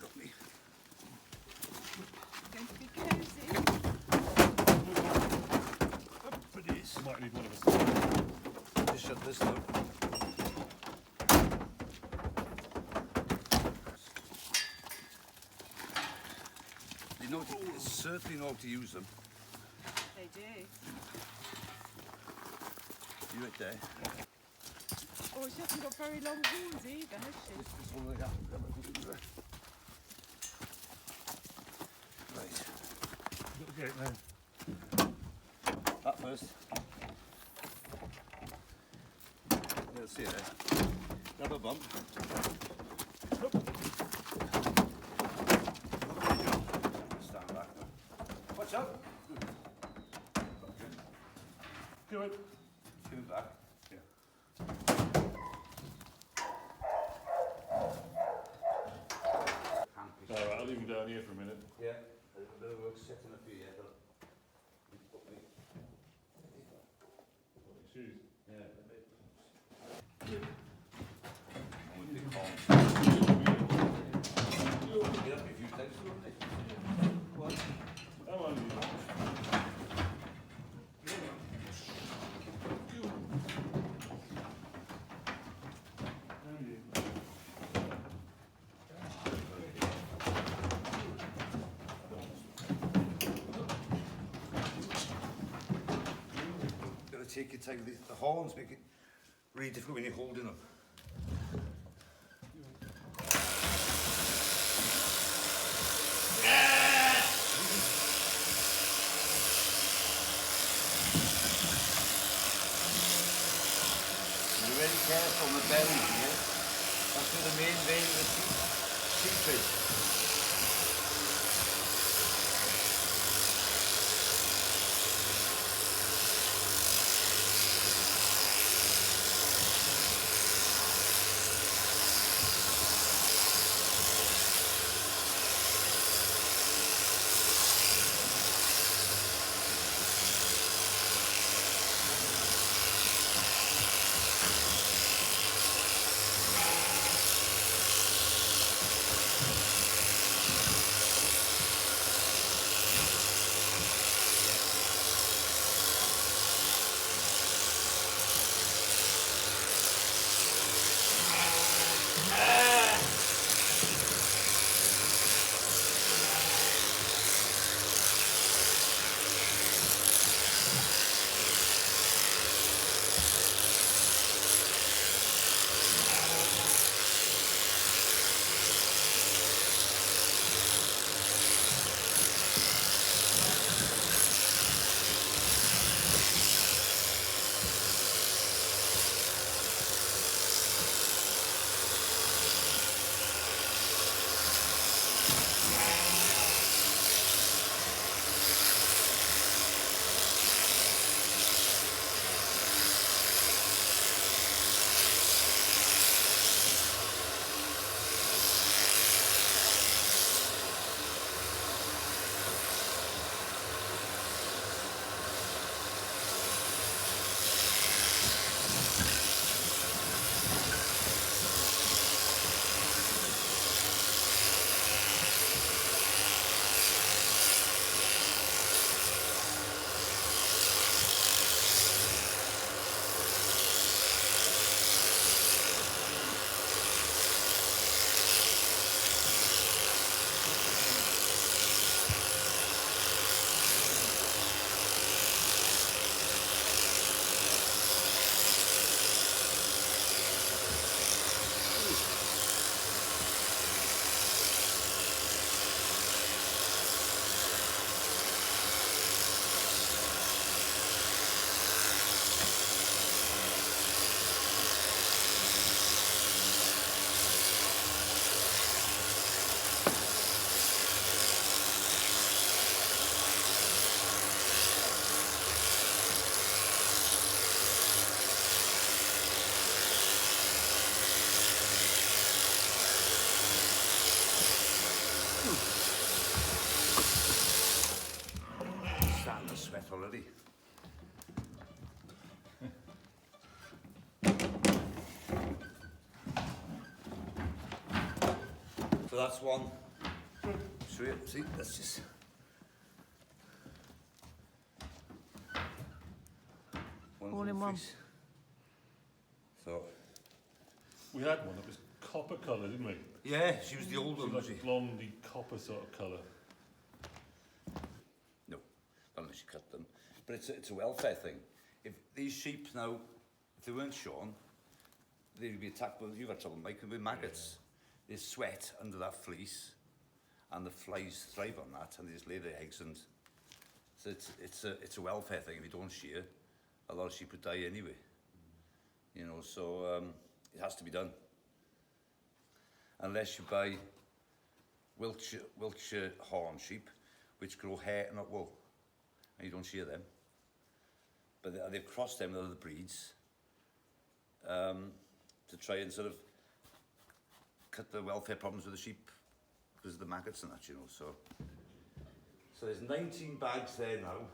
got me. Going to be cosy. Up it is. Might need one of us. Just shut this though. You know, you certainly know how to use them. They do. You right there. Oh, she hasn't got very long horns either, has she? This one like that. Right. Got the gate now. That first. Let's see there. Grab a bump. Stand back. Watch out. Do it. Give it back. Yeah. Alright, I'll leave you down here for a minute. Yeah. A little bit of work setting up here, but. Shoes. Yeah. Big horns. Get up a few times, wouldn't it? What? Come on, you. Gotta take your time. The horns make it really difficult when you're holding them. You're very careful on the belly here. That's where the main vein of the sheep is. Starting to sweat already. So that's one show you. See, that's just... All in one. Piece. So... We had one that was copper colour, didn't we? Yeah, she was the old one, was she? Like blondie copper sort of colour. No, not unless you cut them. But it's a welfare thing. If these sheep now, if they weren't shorn, they'd be attacked by, you've had trouble, Mike, with maggots. They sweat under that fleece, and the flies thrive on that, and they just lay their eggs. And so it's a welfare thing. If you don't shear, a lot of sheep would die anyway. You know, so it has to be done. Unless you buy Wiltshire horn sheep, which grow hair, not wool, and you don't shear them. But they've crossed them with other breeds to try and sort of cut the welfare problems with the sheep because of the maggots and that, you know. So there's 19 bags there now.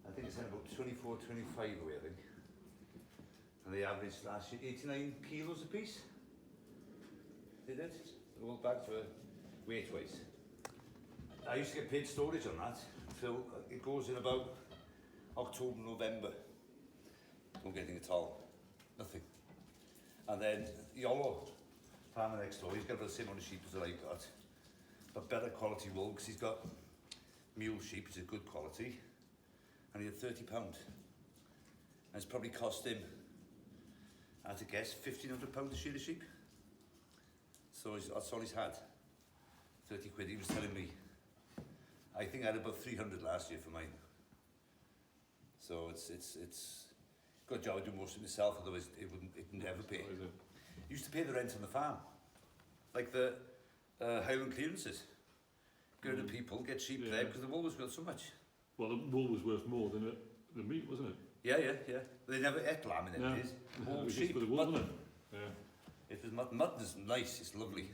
I think it's in about 24, 25 away, I think. And they averaged last year 89 kilos a piece. They did. The whole bags were weight-wise. I used to get paid storage on that until it goes in about October, November. Don't get anything at all. Nothing. And then Yolo, farmer next door, he's got about the same amount of sheep as I've got, but better quality wool because he's got mule sheep, which is good quality, and he had £30. And it's probably cost him, I had to guess, £1,500 to shear the sheep. So that's all he's had. 30 quid. He was telling me. I think I had about 300 last year for mine. So it's good job I do most of it myself, otherwise it wouldn't ever pay. Used to pay the rent on the farm, like the Highland clearances. Go to people, get sheep there because the wool was worth so much. Well, the wool was worth more than the meat, wasn't it? Yeah. They never ate lamb in them days. It was sheep, just for the wool, wasn't mutton. it? Yeah. It was mutton is nice, it's lovely,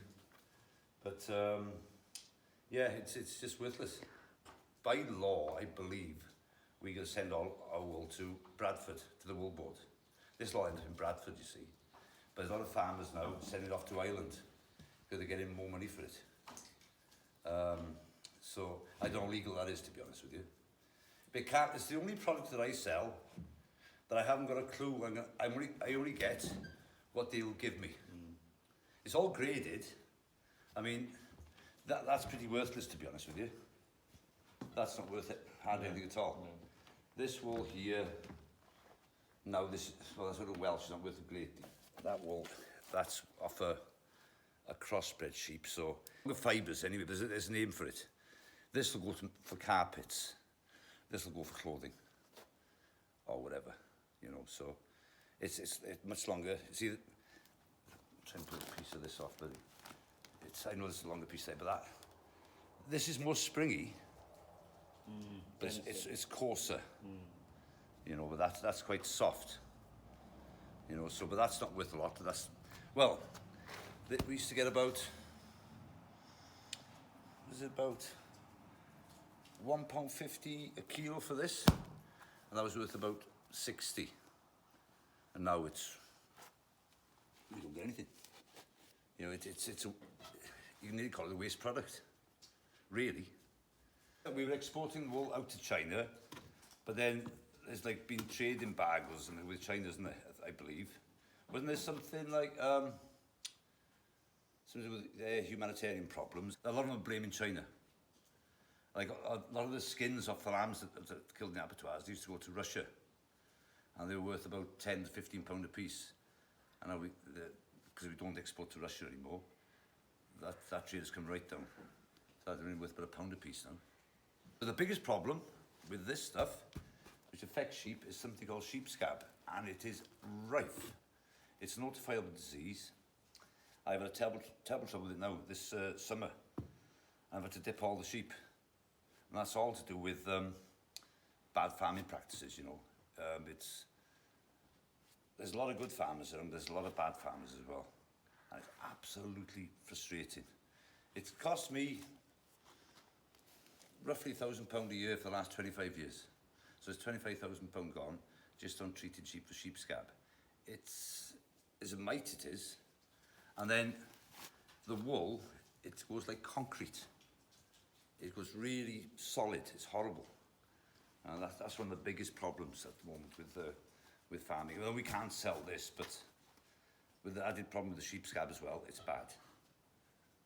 but yeah, it's just worthless. By law, I believe we got to send all our wool to Bradford, to the wool board. This law ended up in Bradford, you see, but there's a lot of farmers now sending it off to Ireland because they're getting more money for it. So I don't know how legal that is, to be honest with you. But it's the only product that I sell that I haven't got a clue. I only get what they'll give me. It's all graded. I mean, that's pretty worthless, to be honest with you. That's not worth it, hardly anything at all. No. This wool here, now this, well, that's sort of Welsh, it's not worth a great deal. That wool, that's off a crossbred sheep, so the fibres anyway, there's a name for it. This will go for carpets, this will go for clothing, or whatever, you know, so it's much longer. See, try and pull a piece of this off, but I know there's a longer piece there, but this is more springy, but it's coarser, you know, but that's quite soft, you know, so, but that's not worth a lot. Well, we used to get about, was it about £1.50 a kilo for this, and that was worth about 60, and now we don't get anything. You know, you can nearly call it a waste product, really. We were exporting wool out to China, but then there's like been trade embargoes with China, isn't there, I believe. Wasn't there something like, something with humanitarian problems? A lot of them are blaming China. Like a lot of the skins off the lambs that killed in the abattoirs, they used to go to Russia, and they were worth about £10 to £15 a piece. And now because we don't export to Russia anymore, that trade has come right down. So they're only worth about £1 a piece now. But the biggest problem with this stuff, which affects sheep, is something called sheep scab, and it is rife. It's a notifiable disease. I've had a terrible trouble with it now this summer. I've had to dip all the sheep, and that's all to do with bad farming practices, you know. There's a lot of good farmers around, there's a lot of bad farmers as well. And it's absolutely frustrating. It's cost me roughly £1,000 a year for the last 25 years. So it's £25,000 gone just on treating sheep for sheep scab. It's as a mite it is. And then the wool, it goes like concrete. it goes really solid. It's horrible. And that's one of the biggest problems at the moment with farming. Well, we can't sell this, but with the added problem with the sheep scab as well, it's bad.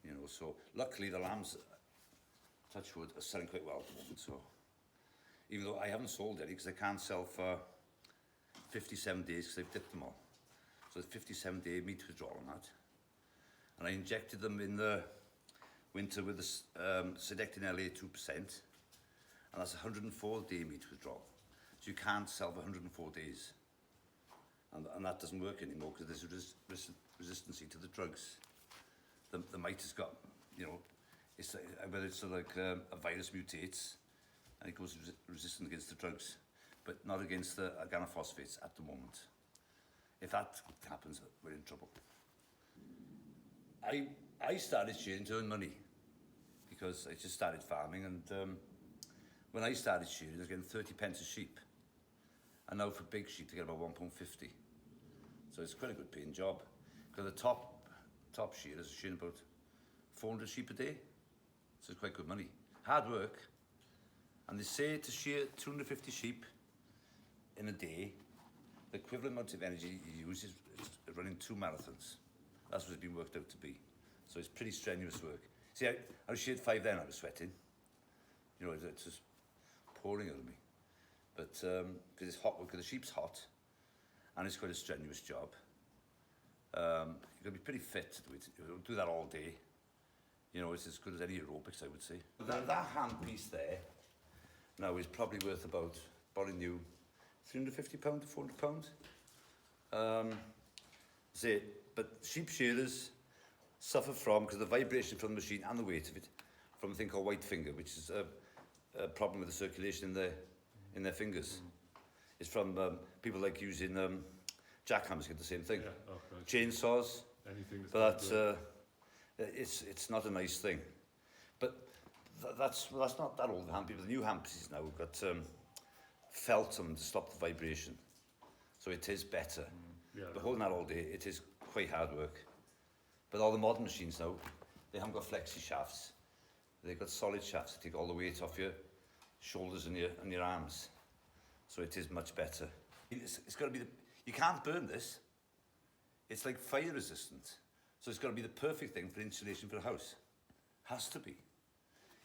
You know, so luckily the lambs, touch wood, are selling quite well at the moment. So even though I haven't sold any because they can't sell for 57 days because they've dipped them all. So it's 57-day meat withdrawal on that. And I injected them in the winter with the Sedectin LA 2%, and that's 104-day meat withdrawal. So you can't sell for 104 days. And that doesn't work anymore because there's resistance to the drugs. The mite has got, you know, it's like, whether it's like a virus mutates and it goes resistant against the drugs, but not against the organophosphates at the moment. If that happens, we're in trouble. I started shearing to earn money because I just started farming, and when I started shearing, I was getting 30 pence a sheep, and now for big sheep, they get about £1.50. So it's quite a good paying job. Because the top shearers are shearing about 400 sheep a day, so it's quite good money. Hard work, and they say to shear 250 sheep in a day, the equivalent amount of energy you use is running 2 marathons. That's what it's been worked out to be. So it's pretty strenuous work. See, I sheared 5 then, I was sweating. You know, it's just pouring out of me. But because it's hot, because the sheep's hot, and it's quite a strenuous job. You've got to be pretty fit to do it. You don't do that all day. You know, it's as good as any aerobics, I would say. But that hand piece there now is probably worth about, borrowing you, £350 to £400. But sheep shearers suffer from, because the vibration from the machine and the weight of it, from a thing called white finger, which is a problem with the circulation in their fingers. It's from people like using jackhammers, get the same thing. Yeah, okay. Chainsaws. Anything But that's it's not a nice thing. But that's not that old hand people. The new hand pieces now have got felt on them to stop the vibration, so it is better. Yeah, But holding that all day, it is quite hard work. But all the modern machines now, they haven't got flexi shafts. They've got solid shafts that take all the weight off your shoulders and your arms. So it is much better. It's got to be you can't burn this. It's like fire resistant. So it's got to be the perfect thing for insulation for a house. Has to be.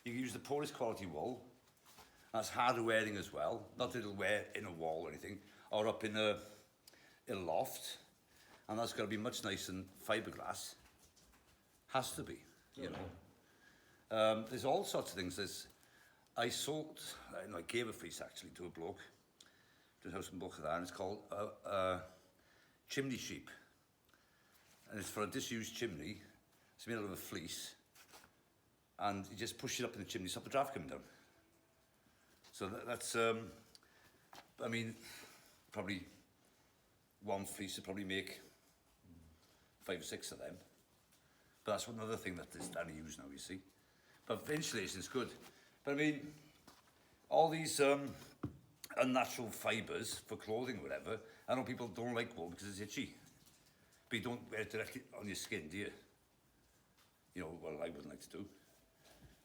You can use the poorest quality wool. That's harder wearing as well. Not that it'll wear in a wall or anything, or up in a loft. And that's got to be much nicer than fiberglass. Has to be, you know. There's all sorts of things. I gave a fleece actually to a bloke, to a house in Buchadar, and it's called chimney sheep. And it's for a disused chimney. It's made out of a fleece. And you just push it up in the chimney, stop the draft coming down. So that's, I mean, probably one fleece would probably make 5 or 6 of them. But that's another thing that is starting to use now, you see. But for insulation, it's good. But I mean, all these unnatural fibres for clothing or whatever, I know people don't like wool because it's itchy. But you don't wear it directly on your skin, do you? You know, well, I wouldn't like to do.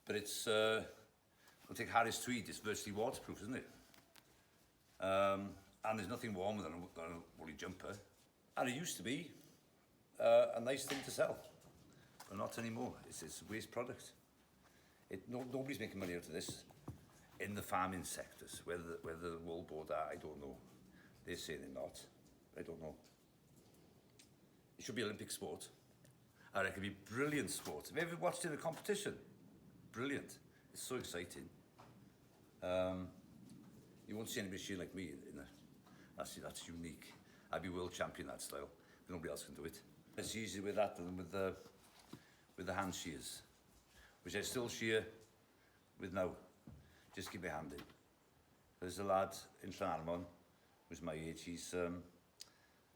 But it's, we'll take Harris Tweed, it's virtually waterproof, isn't it? And there's nothing warmer than a woolly jumper. And it used to be a nice thing to sell. But not anymore. It's a waste product. Nobody's making money out of this in the farming sectors. Whether the wool board are, I don't know. They say they're not. I don't know. It should be Olympic sport. I reckon it'd be brilliant sport. Have you ever watched it in a competition? Brilliant. It's so exciting. You won't see anybody shear like me that's unique. I'd be world champion that style. Nobody else can do it. It's easier with that than with the hand shears, which I still shear with now. Just keep my hand in. There's a lad in Llanarmon who's my age. He's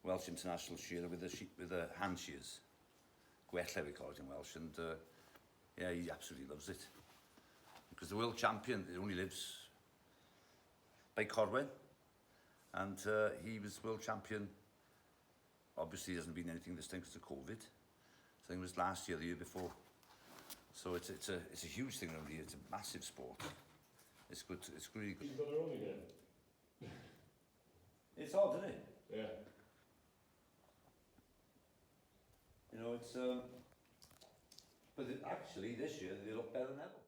Welsh international shearer with the hand shears. Gwella we call it in Welsh, and yeah, he absolutely loves it. Because the world champion, it only lives by Corwen, and he was world champion. Obviously, there hasn't been anything this time because of COVID. I think it was last year, the year before. So it's a huge thing around here. It's a massive sport. It's good. It's really good. She's got her own again. It's hard, isn't it? Yeah. You know, it's but actually this year they look better than ever.